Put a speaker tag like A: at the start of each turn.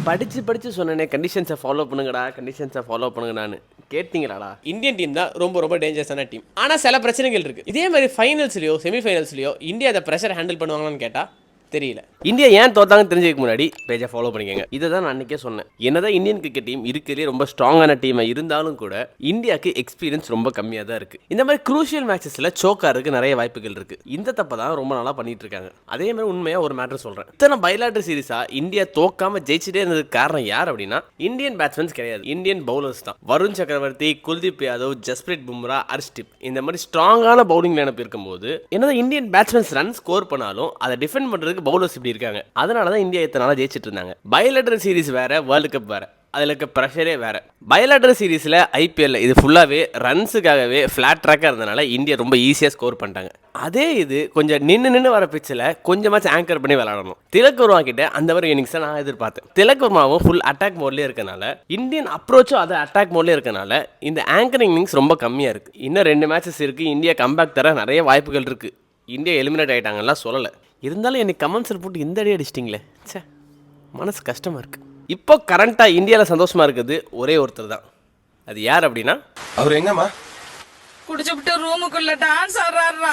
A: படிச்சு சொன்னேனே கண்டிஷன்ஸை follow பண்ணுங்கடான்னு கேட்டிங்களாடா?
B: Indian team தான் ரொம்ப டேஞ்சரஸான டீம். ஆனால் சில பிரச்சனைகள் இருக்குது. இதே மாதிரி ஃபைனல்ஸ்லையோ செமிஃபைனல்ஸ்லையோ இந்தியா அதை ப்ரெஷர் ஹேண்டில் பண்ணுவாங்களான்னு கேட்டால் தெரியல.
A: இந்தியா ஏன் தோத்தாங்கன்னு தெரிஞ்சுக்க முன்னாடி பேஜை ஃபாலோ பண்ணிக்கங்க. இதை தான் நான் அன்றைக்கே சொன்னேன். என்னதான் இந்தியன் கிரிக்கெட் டீம் இருக்கிறதே ரொம்ப ஸ்ட்ராங்கான டீமாக இருந்தாலும் கூட இந்தியாவுக்கு எக்ஸ்பீரியன்ஸ் ரொம்ப கம்மியாக தான் இருக்குது. இந்த மாதிரி குரூஷியல் மேட்சஸில் சோக்காருக்கு நிறைய வாய்ப்புகள் இருக்குது. இந்த தப்பை தான் ரொம்ப நாளாக பண்ணிட்டு இருக்காங்க. அதே மாதிரி உண்மையாக ஒரு மேட்டர் சொல்கிறேன். இத்தனை பைலாட்டர் சீரிஸாக இந்தியா தோக்காமல் ஜெயிச்சிட்டே இருந்ததுக்கு காரணம் யார் அப்படின்னா இந்தியன் பேட்ஸ்மேன்ஸ் கிடையாது, இந்தியன் பவுலர்ஸ் தான். வருண் சக்கரவர்த்தி, குல்தீப் யாதவ், ஜஸ்பிரீத் பும்ரா, ஹர்ஷ்தீப் இந்த மாதிரி ஸ்ட்ராங்கான பவுலிங் லைனப் இருக்கும்போது என்னதான் இந்தியன் பேட்ஸ்மேன்ஸ் ரன் ஸ்கோர் பண்ணாலும் அதை டிஃபெண்ட் பண்ணுறதுக்கு பவுலர்ஸ் இப்படி இருக்காங்க. அதனால தான் இந்தியா இத்தனை நாளாக ஜெயிச்சிட்டு இருந்தாங்க. பைலேட்டரல் சீரிஸ் வேற, வேர்ல்டு கப் வேற, அதில் இருக்க ப்ரெஷரே வேற. பைலேட்டரல் சீரிஸில் ஐபிஎல்ல இது ஃபுல்லாகவே ரன்ஸுக்காகவே ஃப்ளாட் ட்ராக்காக இருந்தனால இந்தியா ரொம்ப ஈஸியாக ஸ்கோர் பண்ணிட்டாங்க. அதே இது கொஞ்சம் நின்று வர பிச்சில் கொஞ்சமாச்சும் ஆங்கர் பண்ணி விளையாடணும். திலக் வர்மா கிட்ட அந்த மாதிரி இன்னிங்ஸை நான் எதிர்பார்த்தேன். திலக் வர்மாவும் ஃபுல் அட்டாக் மோட்லேயே இருக்கனால, இந்தியன் அப்ரோச்சும் அது அட்டாக் மோட்லேயே இருக்கனால இந்த ஆங்கரிங் இன்னிங்ஸ் ரொம்ப கம்மியாக இருக்குது. இன்னும் 2 மேட்சஸ் இருக்குது. இந்தியா கம்பேக் தர நிறைய வாய்ப்புகள் இருக்குது. இந்தியா எலிமினேட் ஆகிட்டாங்கலாம் சொல்லலை. இருந்தாலும் எனக்கு கமெண்ட்ஸில் போட்டு இந்த அடி அடிச்சிட்டிங்களே, சே மனசு கஷ்டமாக இருக்குது. இப்போ கரண்ட்டாக இந்தியாவில் சந்தோஷமாக இருக்குது ஒரே ஒருத்தர் தான். அது யார் அப்படின்னா,
C: அவர் எங்கம்மா
D: குடிச்சுட்டு ரூமுக்குள்ள டான்ஸ் ஆடுறாரா.